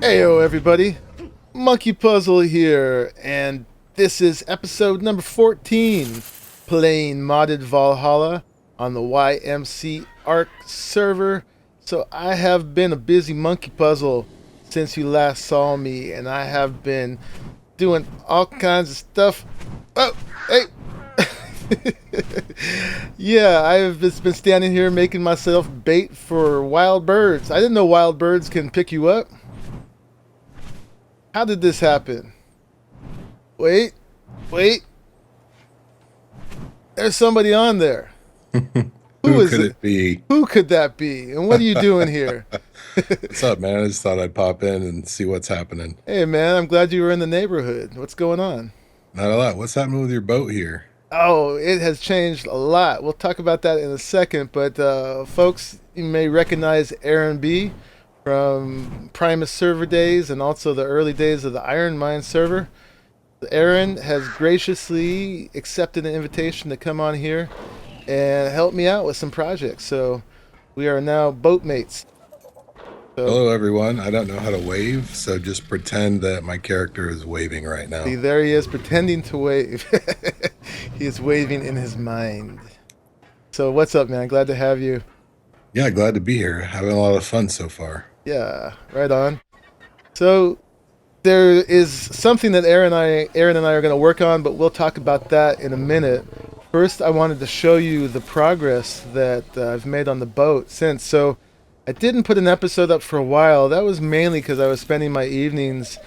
Heyo everybody, Monkeypuzzle here, and this is episode number 14, playing modded Valhalla on the YMCArk server. So I have been a busy Monkeypuzzle since you last saw me, and I have been doing all kinds of stuff. Oh, hey! Yeah, I've just been standing here making myself bait for wild birds. I didn't know wild birds can pick you up. How did this happen? Wait, wait. There's somebody on there. Who Who is could it? it be? Who could that be? And what are you doing here? What's up, man? I just thought I'd pop in and see what's happening. Hey, man, I'm glad you were in the neighborhood. What's going on? Not a lot. What's happening with your boat here? Oh, it has changed a lot. We'll talk about that in a second. But, folks, you may recognize Aaron B from Primus server days and also the early days of the IronMine server. Aaron has graciously accepted an invitation to come on here and help me out with some projects. So we are now boatmates. So Hello, everyone. I don't know how to wave, so just pretend that my character is waving right see, now. there he is pretending to wave. He is waving in his mind. So what's up, man? Glad to have you. Yeah, glad to be here. Having a lot of fun so far. Yeah, right on. So there is something that Aaron and I are going to work on, but we'll talk about that in a minute. First, I wanted to show you the progress that I've made on the boat since. So I didn't put an episode up for a while. That was mainly because I was spending my evenings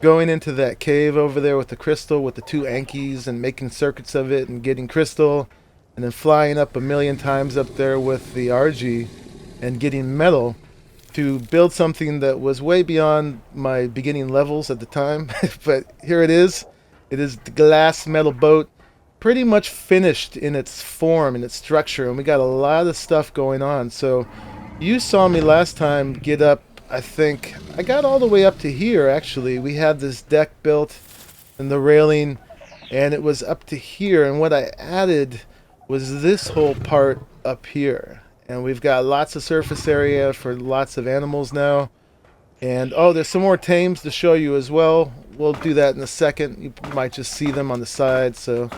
going into that cave over there with the crystal with the two Ankies and making circuits of it and getting crystal and then flying up a million times up there with the RG and getting metal to build something that was way beyond my beginning levels at the time. But here it is. It is the glass metal boat, pretty much finished in its form and its structure, and we got a lot of stuff going on. So you saw me last time get up. I think I got all the way up to here. Actually, we had this deck built and the railing, and it was up to here, and what I added was this whole part up here. And we've got lots of surface area for lots of animals now. And oh, there's some more tames to show you as well. We'll do that in a second. You might just see them on the side. So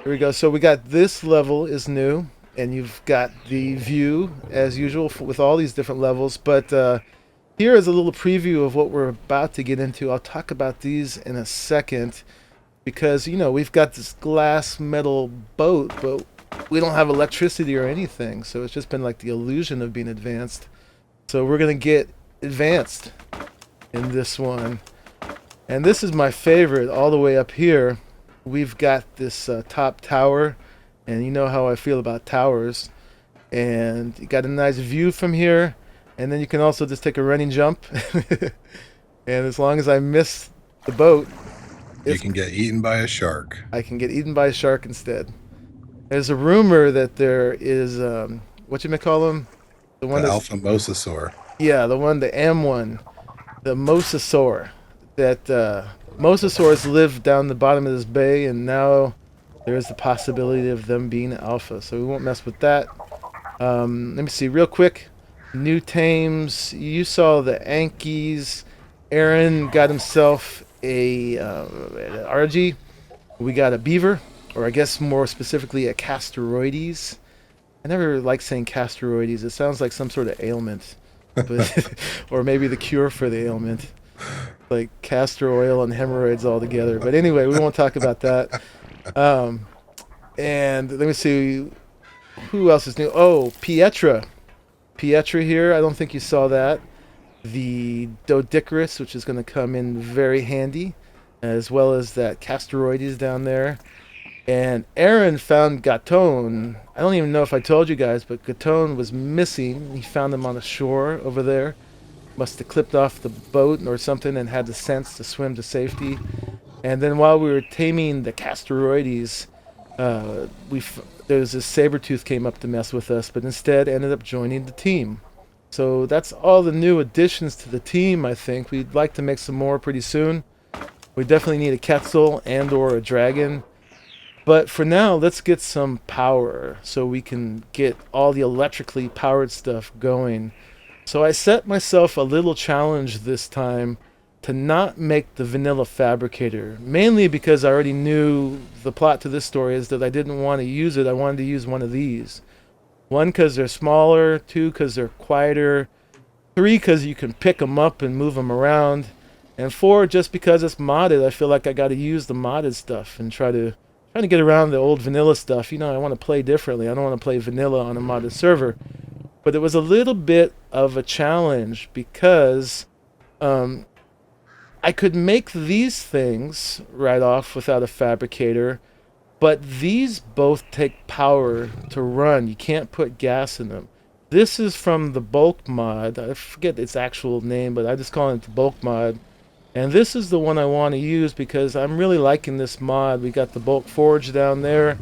here we go. So we got this level is new, and you've got the view as usual with all these different levels. But here is a little preview of what we're about to get into. I'll talk about these in a second because we've got this glass metal boat, but we don't have electricity or anything, so it's just been like the illusion of being advanced. So we're gonna get advanced in this one, and this is my favorite. All the way up here, we've got this top tower, and you know how I feel about towers. And you got a nice view from here, and then you can also just take a running jump. And as long as I miss the boat, You can get eaten by a shark. I can get eaten by a shark instead. There's a rumor that there is what you may call them, the The one that's alpha mosasaur. yeah, the M1, the mosasaur. That mosasaurs live down the bottom of this bay, and now there is the possibility of them being alpha. So we won't mess with that. Let me see real quick. New tames. You saw the Ankies. Aaron got himself an RG. We got a beaver, or I guess more specifically a Casteroides. I never like saying Casteroides. It sounds like some sort of ailment, but or maybe the cure for the ailment, like castor oil and hemorrhoids all together. But anyway, we won't talk about that. Um, and let me see who else is new. Oh, Pietra here. I don't think you saw that. The Doedicurus, which is going to come in very handy, as well as that Casteroides down there. And Aaron found Gaton. I don't even know if I told you guys, but Gaton was missing. He found him on the shore over there. Must have clipped off the boat or something and had the sense to swim to safety. And then while we were taming the Casteroides, there was this saber-tooth came up to mess with us, but instead ended up joining the team. So that's all the new additions to the team, I think. We'd like to make some more pretty soon. We definitely need a Quetzal and or a dragon. But for now, let's get some power so we can get all the electrically powered stuff going. So I set myself a little challenge this time to not make the vanilla fabricator, mainly because I already knew the plot to this story is that I didn't want to use it. I wanted to use one of these. One, because they're smaller. Two, because they're quieter. Three, because you can pick them up and move them around. And four, just because it's modded. I feel like I got to use the modded stuff and try to get around the old vanilla stuff. You know, I want to play differently. I don't want to play vanilla on a modded server. But it was a little bit of a challenge because I could make these things right off without a fabricator, but these both take power to run. You can't put gas in them. This is from the bulk mod. I forget its actual name, but I just call it the bulk mod. And this is the one I want to use because I'm really liking this mod. We got the bulk forge down there.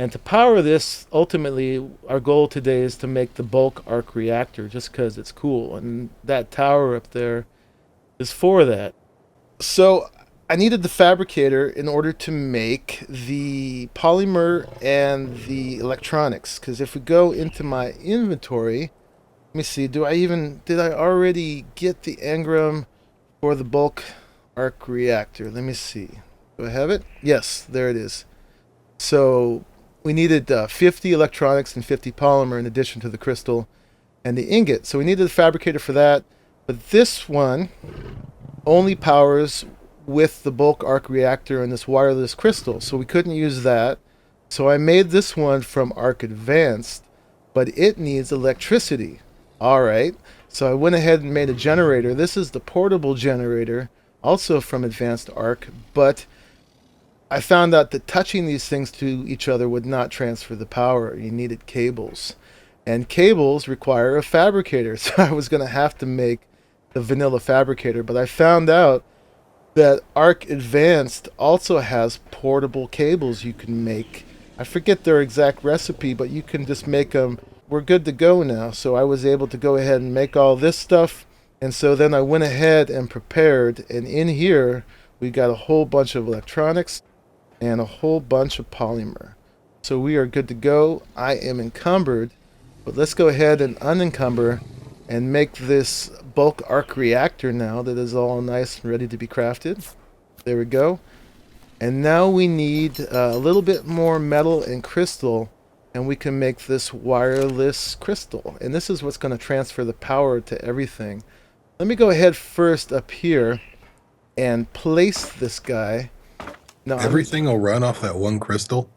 And to power this, ultimately, our goal today is to make the Power-ARK reactor just because it's cool. And that tower up there is for that. So I needed the fabricator in order to make the polymer and the electronics. Because if we go into my inventory, let me see, did I already get the engram for the Power-ARK reactor? Let me see. Do I have it? Yes, there it is. So we needed 50 electronics and 50 polymer in addition to the crystal and the ingot. So we needed the fabricator for that. But this one only powers with the Power-ARK reactor and this wireless crystal. So we couldn't use that. So I made this one from Arc Advanced, but it needs electricity. All right. So I went ahead and made a generator. This is the portable generator, also from Advanced Arc, but I found out that touching these things to each other would not transfer the power. You needed cables. And cables require a fabricator. So I was going to have to make the vanilla fabricator. But I found out that Arc Advanced also has portable cables you can make. I forget their exact recipe, but you can just make them. We're good to go now. So I was able to go ahead and make all this stuff. And so then I went ahead and prepared. And in here, we got a whole bunch of electronics and a whole bunch of polymer. So we are good to go. I am encumbered, but let's go ahead and unencumber and make this Power-ARK reactor now that is all nice and ready to be crafted. There we go. And now we need a little bit more metal and crystal, and we can make this wireless crystal. And this is what's going to transfer the power to everything. Let me go ahead first up here and place this guy. Now, Everything will run off that one crystal?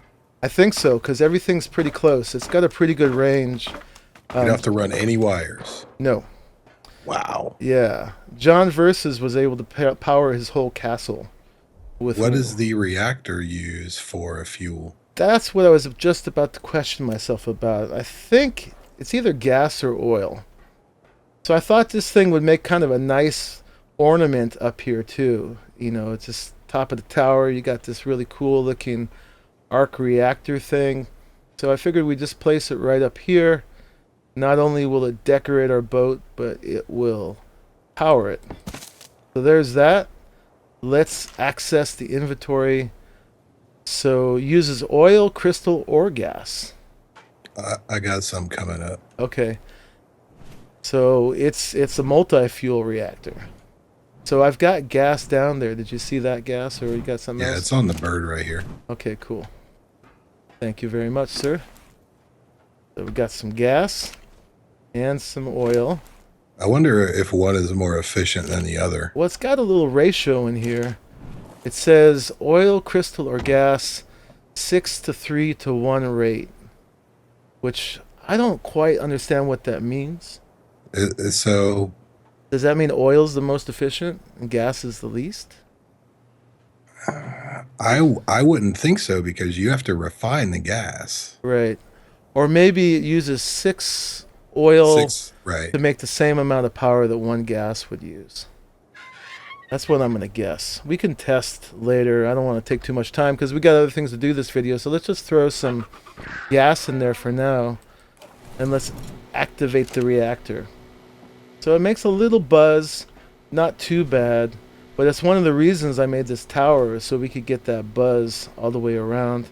I think so, because everything's pretty close. It's got a pretty good range. You don't have to run any wires. No. Wow. Yeah. John Versus was able to power his whole castle. What does the reactor use for a fuel? That's what I was just about to question myself about. I think it's either gas or oil. So I thought this thing would make kind of a nice ornament up here too. You know, it's just top of the tower. You got this really cool looking arc reactor thing. So I figured we'd just place it right up here. Not only will it decorate our boat, but it will power it. So there's that. Let's access the inventory. So uses oil, crystal, or gas. I got some coming up. Okay. So it's a multi-fuel reactor. So I've got gas down there. Did you see that gas, or you got something else? Yeah, it's on the bird right here. Okay, cool. Thank you very much, sir. So we've got some gas and some oil. I wonder if one is more efficient than the other. Well, it's got a little ratio in here. It says oil, crystal, or gas, 6:3:1 rate, which I don't quite understand what that means. So, Does that mean oil's the most efficient and gas is the least? I wouldn't think so, because you have to refine the gas. Right. Or maybe it uses 6 oil Right. to make the same amount of power that 1 gas would use. That's what I'm going to guess. We can test later. I don't want to take too much time because we got other things to do this video. So let's just throw some gas in there for now. And let's activate the reactor. So it makes a little buzz. Not too bad. But it's one of the reasons I made this tower, so we could get that buzz all the way around.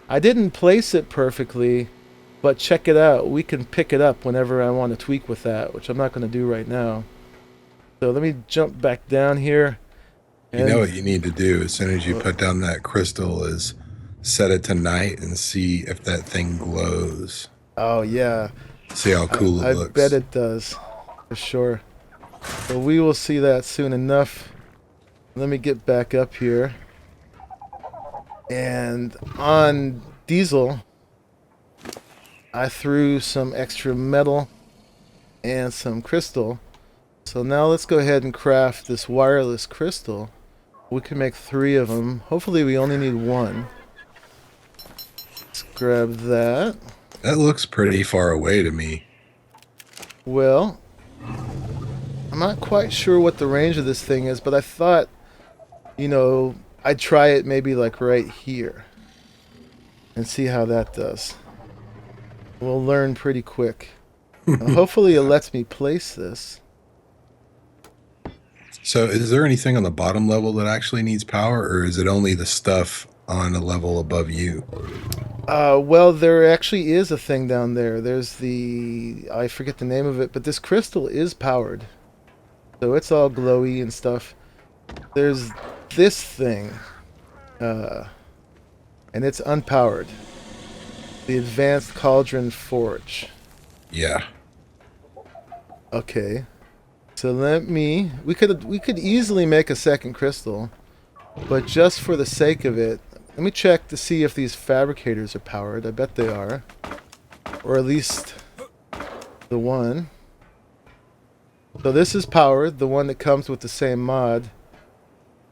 I didn't place it perfectly. But check it out. We can pick it up whenever I want to tweak with that, which I'm not going to do right now. So let me jump back down here. You know And what you need to do as soon as you put down that crystal is set it to night and see if that thing glows. oh yeah, See how cool it I bet looks. it does, for sure. So we will see that soon enough. Let me get back up here. And on diesel, I threw some extra metal and some crystal. So now let's go ahead and craft this wireless crystal. We can make 3 of them. Hopefully we only need 1. Let's grab that. That looks pretty far away to me. Well, I'm not quite sure what the range of this thing is, but I thought, you know, I'd try it maybe like right here and see how that does. We'll learn pretty quick. Hopefully it lets me place this. So is there anything on the bottom level that actually needs power, or is it only the stuff on a level above you? Well, there actually is a thing down there. There's I forget the name of it, but this crystal is powered. So it's all glowy and stuff. There's this thing, and it's unpowered. The Advanced Cauldron Forge. Yeah. Okay. So we could easily make a second crystal, but just for the sake of it, let me check to see if these fabricators are powered. I bet they are. Or at least the one. So this is powered, the one that comes with the same mod.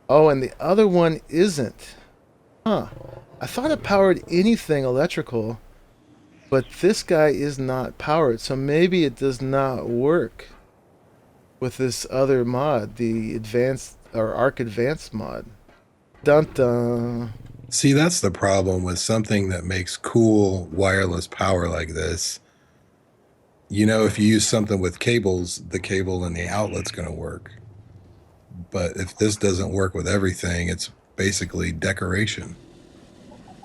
Oh, and the other one isn't. Huh. I thought it powered anything electrical, but this guy is not powered, so maybe it does not work with this other mod, the Advanced or Arc Advanced mod. Dun dun. See, that's the problem with something that makes cool wireless power like this. You know, if you use something with cables, the cable and the outlet's going to work. But if this doesn't work with everything, it's basically decoration.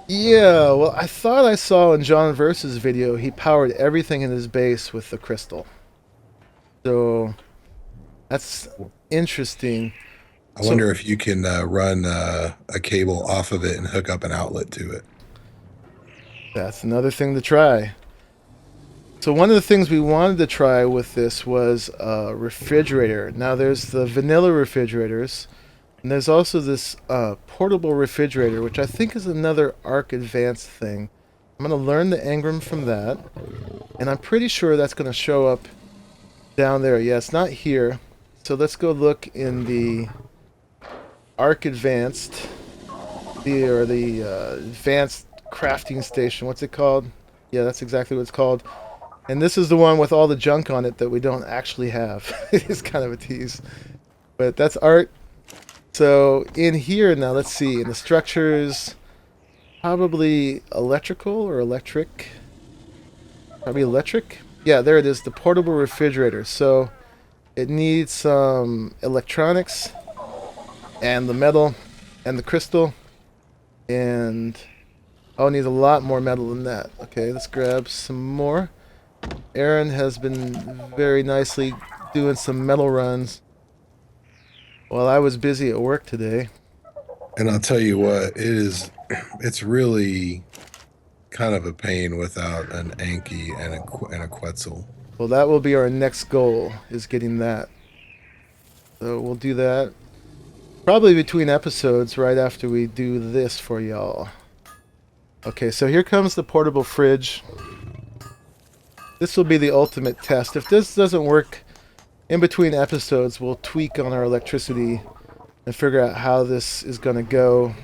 Yeah, well, I thought I saw in John Verse's video he powered everything in his base with the crystal. So that's interesting. I wonder if you can run a cable off of it and hook up an outlet to it. That's another thing to try. So one of the things we wanted to try with this was a refrigerator. Now there's the vanilla refrigerators, and there's also this portable refrigerator, which I think is another Arc Advanced thing. I'm going to learn the engram from that, and I'm pretty sure that's going to show up down there. Yeah, it's not here. So let's go look in the Arc Advanced, the Advanced Crafting Station. What's it called? Yeah, that's exactly what it's called. And this is the one with all the junk on it that we don't actually have. It's kind of a tease. But that's art. So in here now, let's see. In the structures, probably electrical or electric. Probably electric. Yeah, there it is. The portable refrigerator. So it needs some electronics and the metal and the crystal. And oh, it needs a lot more metal than that. Okay, let's grab some more. Aaron has been very nicely doing some metal runs while I was busy at work today. And I'll tell you what, it's really kind of a pain without an Anki and a Quetzal. Well, that will be our next goal, is getting that. So we'll do that probably between episodes right after we do this for y'all. Okay, so here comes the portable fridge. This will be the ultimate test. If this doesn't work in between episodes, we'll tweak on our electricity and figure out how this is going to go,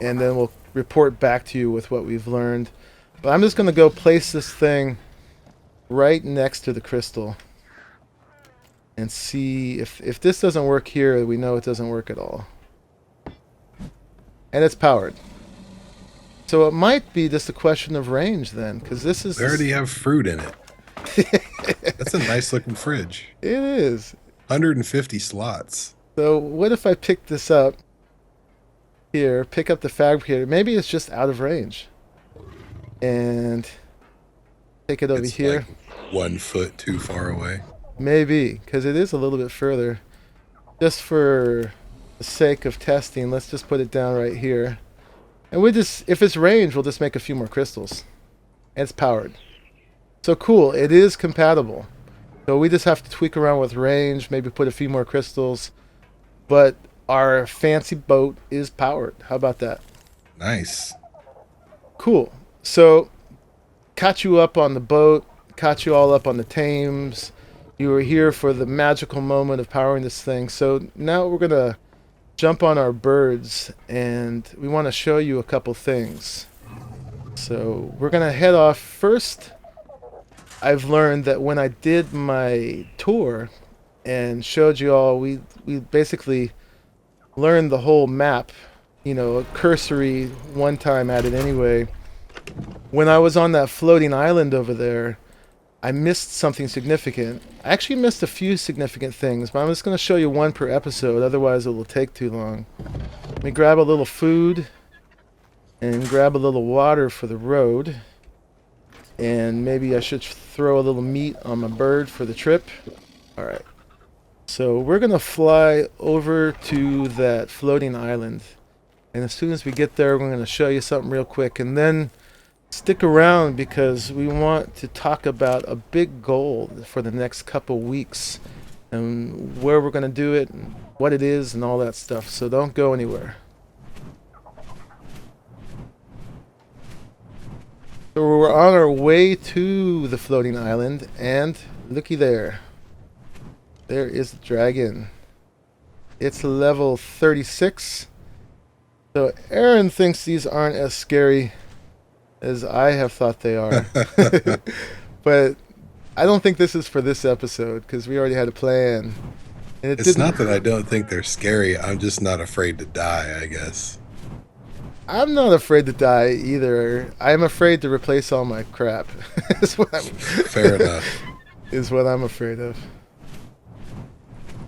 and then we'll report back to you with what we've learned. But I'm just going to go place this thing right next to the crystal and see if this doesn't work here, we know it doesn't work at all. And it's powered. So it might be just a question of range then, because this is... They already have fruit in it. That's a nice looking fridge. It is. 150 slots. So what if I pick this up here, pick up the fabricator? Maybe it's just out of range. And take it over It's like here. 1 foot too far away. Maybe, because it is a little bit further. Just for the sake of testing, let's just put it down right here. And we just, if it's range, we'll just make a few more crystals. And it's powered. So cool, it is compatible. So we just have to tweak around with range, maybe put a few more crystals. But our fancy boat is powered. How about that? Nice. Cool. So, caught you up on the boat, caught you all up on the tames. You were here for the magical moment of powering this thing. So now we're going to jump on our birds and we want to show you a couple things. So we're going to head off. First, I've learned that when I did my tour and showed you all, we basically learned the whole map, you know, a cursory one time at it anyway. When I was on that floating island over there, I missed something significant. I actually missed a few significant things, but I'm just going to show you one per episode, otherwise it will take too long. Let me grab a little food and grab a little water for the road. And maybe I should throw a little meat on my bird for the trip. Alright. So we're going to fly over to that floating island. And as soon as we get there, we're going to show you something real quick. And then stick around because we want to talk about a big goal for the next couple weeks. And where we're going to do it, and what it is, and all that stuff. So don't go anywhere. So we're on our way to the floating island. And looky there. There is the dragon. It's level 36. So Aaron thinks these aren't as scary as I have thought they are. But I don't think this is for this episode because we already had a plan. And It's not that I don't think they're scary. I'm just not afraid to die, I guess. I'm not afraid to die either. I'm afraid to replace all my crap. Fair enough. Is what I'm afraid of.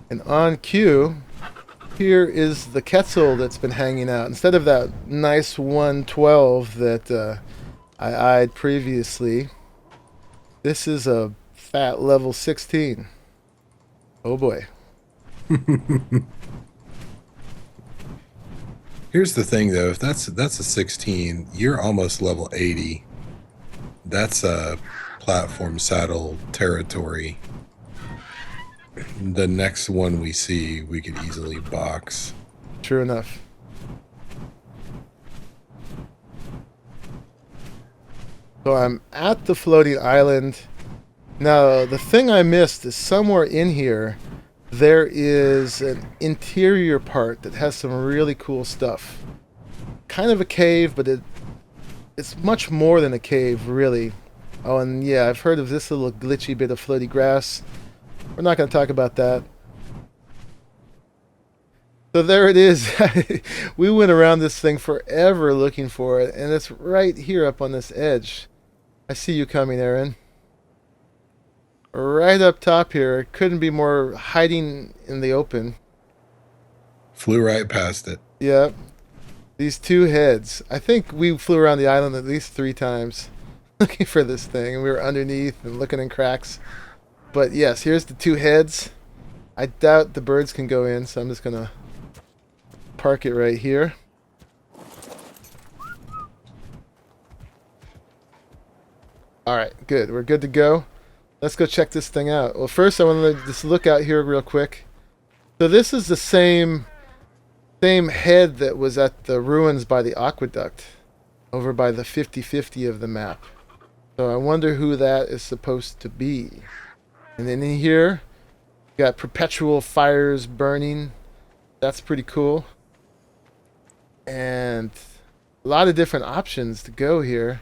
And on cue, here is the Quetzal that's been hanging out. Instead of that nice 112 that I eyed previously, this is a fat level 16. Oh boy. Here's the thing, though. If that's a 16, you're almost level 80. That's a platform saddle territory. The next one we see, we could easily box. True enough. So I'm at the floating island. Now, the thing I missed is somewhere in here, there is an interior part that has some really cool stuff. Kind of a cave, but it's much more than a cave, really. Oh, and yeah, I've heard of this little glitchy bit of floaty grass. We're not going to talk about that. So there it is. We went around this thing forever looking for it, and it's right here up on this edge. I see you coming, Aaron. Right up top here. It couldn't be more hiding in the open. Flew right past it. Yep. These two heads. I think we flew around the island at least 3 times looking for this thing, and we were underneath and looking in cracks. But yes, here's the 2 heads. I doubt the birds can go in, so I'm just going to park it right here. Alright, good. We're good to go. Let's go check this thing out. Well, first I want to just look out here real quick. So this is the same head that was at the ruins by the aqueduct, over by the 50-50 of the map. So I wonder who that is supposed to be. And then in here, you got perpetual fires burning. That's pretty cool. And a lot of different options to go here.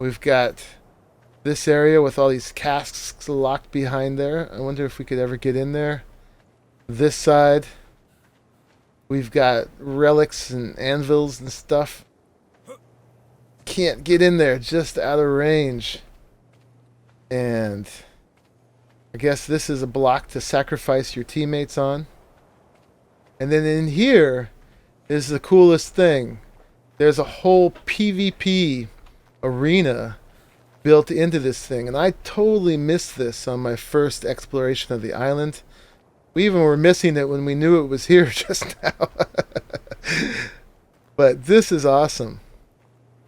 We've got this area with all these casks locked behind there. I wonder if we could ever get in there. This side, we've got relics and anvils and stuff. Can't get in there, just out of range. And I guess this is a block to sacrifice your teammates on. And then in here is the coolest thing. There's a whole PvP arena built into this thing. And I totally missed this on my first exploration of the island. We even were missing it when we knew it was here just now. But this is awesome.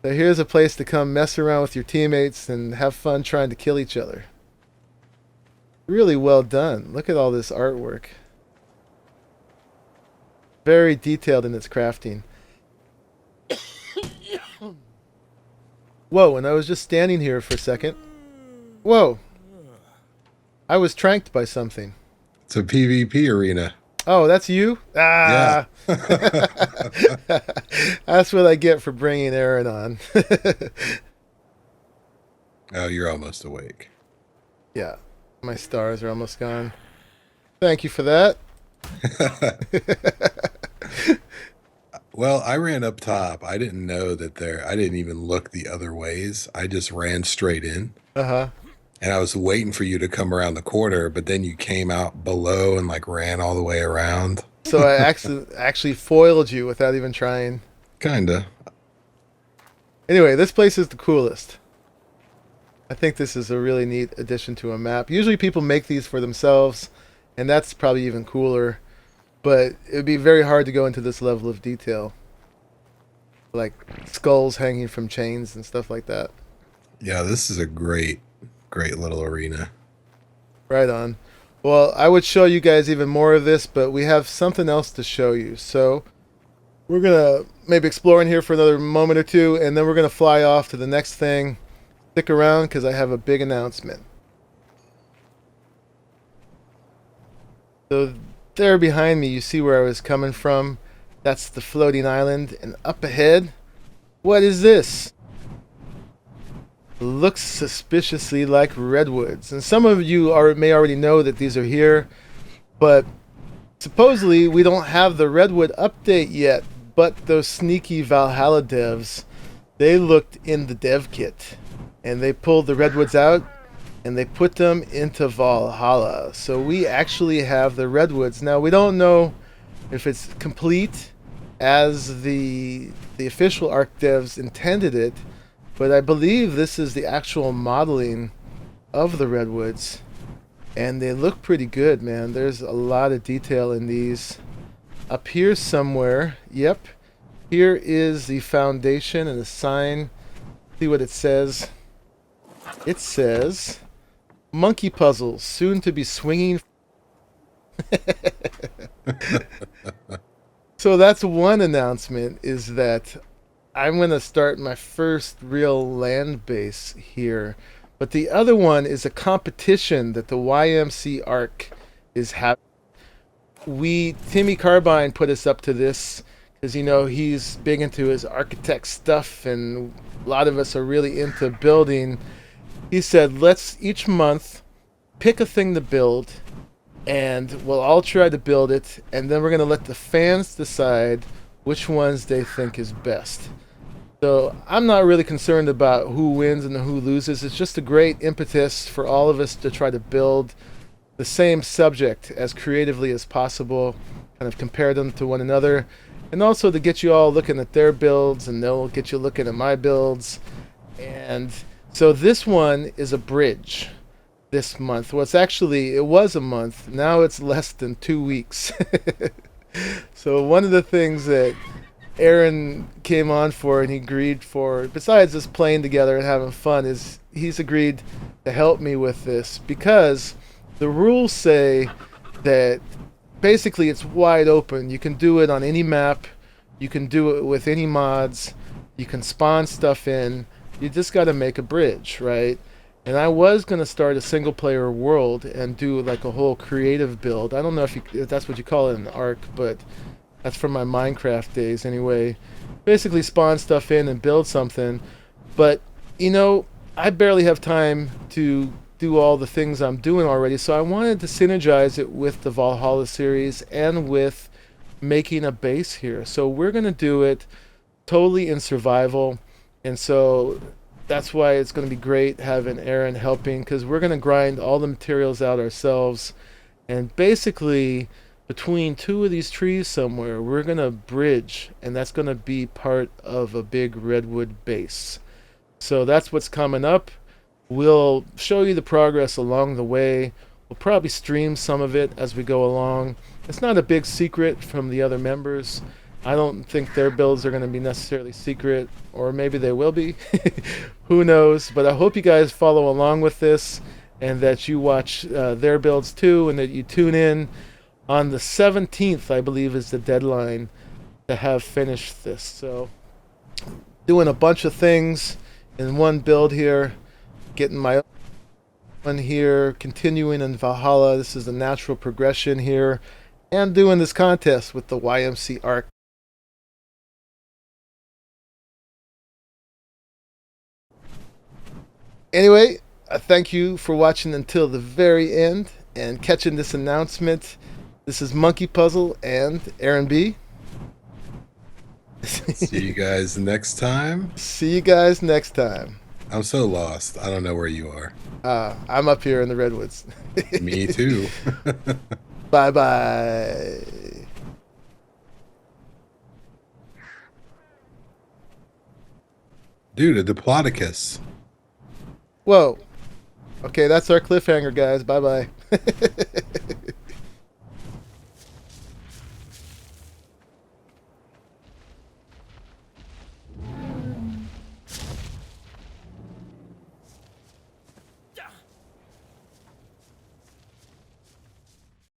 So here's a place to come mess around with your teammates and have fun trying to kill each other. Really well done. Look at all this artwork. Very detailed in its crafting. Whoa, and I was just standing here for a second. Whoa. I was tranked by something. It's a PvP arena. Oh, that's you? Ah! Yeah. That's what I get for bringing Aaron on. Oh, you're almost awake. Yeah, my stars are almost gone. Thank you for that. Well, I ran up top. I didn't know that there, I didn't even look the other ways. I just ran straight in. Uh-huh. And I was waiting for you to come around the corner, but then you came out below and like ran all the way around. So I actually foiled you without even trying. Kinda. Anyway, this place is the coolest. I think this is a really neat addition to a map. Usually people make these for themselves, and that's probably even cooler. But it would be very hard to go into this level of detail. Like skulls hanging from chains and stuff like that. Yeah, this is a great little arena. Right on. Well, I would show you guys even more of this, but we have something else to show you. So we're going to maybe explore in here for another moment or two, and then we're going to fly off to the next thing. Stick around because I have a big announcement. So there behind me, you see where I was coming from. That's the floating island. And up ahead, what is this? Looks suspiciously like Redwoods. And some of you may already know that these are here. But supposedly we don't have the Redwood update yet. But those sneaky Valhalla devs, they looked in the dev kit. And they pulled the Redwoods out. And they put them into Valhalla. So we actually have the Redwoods. Now, we don't know if it's complete as the official ARK devs intended it, but I believe this is the actual modeling of the Redwoods. And they look pretty good, man. There's a lot of detail in these. Up here somewhere, yep, here is the foundation and the sign. See what it says. It says Monkeypuzzle, soon to be swinging. So that's one announcement, is that I'm going to start my first real land base here. But the other one is a competition that the YMCArk is having. Timmy Carbine put us up to this because, you know, he's big into his architect stuff, and a lot of us are really into building. He said, let's each month pick a thing to build, and we'll all try to build it, and then we're going to let the fans decide which ones they think is best. So I'm not really concerned about who wins and who loses. It's just a great impetus for all of us to try to build the same subject as creatively as possible, kind of compare them to one another, and also to get you all looking at their builds, and they'll get you looking at my builds. And so this one is a bridge this month. Well, it was a month. Now it's less than 2 weeks. So one of the things that Aaron came on for and he agreed for, besides us playing together and having fun, is he's agreed to help me with this, because the rules say that basically it's wide open. You can do it on any map. You can do it with any mods. You can spawn stuff in. You just got to make a bridge, right? And I was going to start a single player world and do like a whole creative build. I don't know if that's what you call it in ARK, but that's from my Minecraft days anyway. Basically spawn stuff in and build something. But, you know, I barely have time to do all the things I'm doing already, so I wanted to synergize it with the Valhalla series and with making a base here. So we're going to do it totally in survival. And so that's why it's going to be great having Aaron helping, because we're going to grind all the materials out ourselves. And basically, between two of these trees somewhere, we're going to bridge, and that's going to be part of a big redwood base. So that's what's coming up. We'll show you the progress along the way. We'll probably stream some of it as we go along. It's not a big secret from the other members. I don't think their builds are going to be necessarily secret, or maybe they will be. Who knows? But I hope you guys follow along with this and that you watch their builds too, and that you tune in on the 17th, I believe, is the deadline to have finished this. So, doing a bunch of things in one build here, getting my one here, continuing in Valhalla. This is a natural progression here, and doing this contest with the YMCArk. Anyway, I thank you for watching until the very end and catching this announcement. This is Monkeypuzzle and Aaron B. See you guys next time. See you guys next time. I'm so lost. I don't know where you are. I'm up here in the Redwoods. Me too. Bye bye. Dude, a Diplodocus. Whoa. Okay, that's our cliffhanger, guys. Bye bye.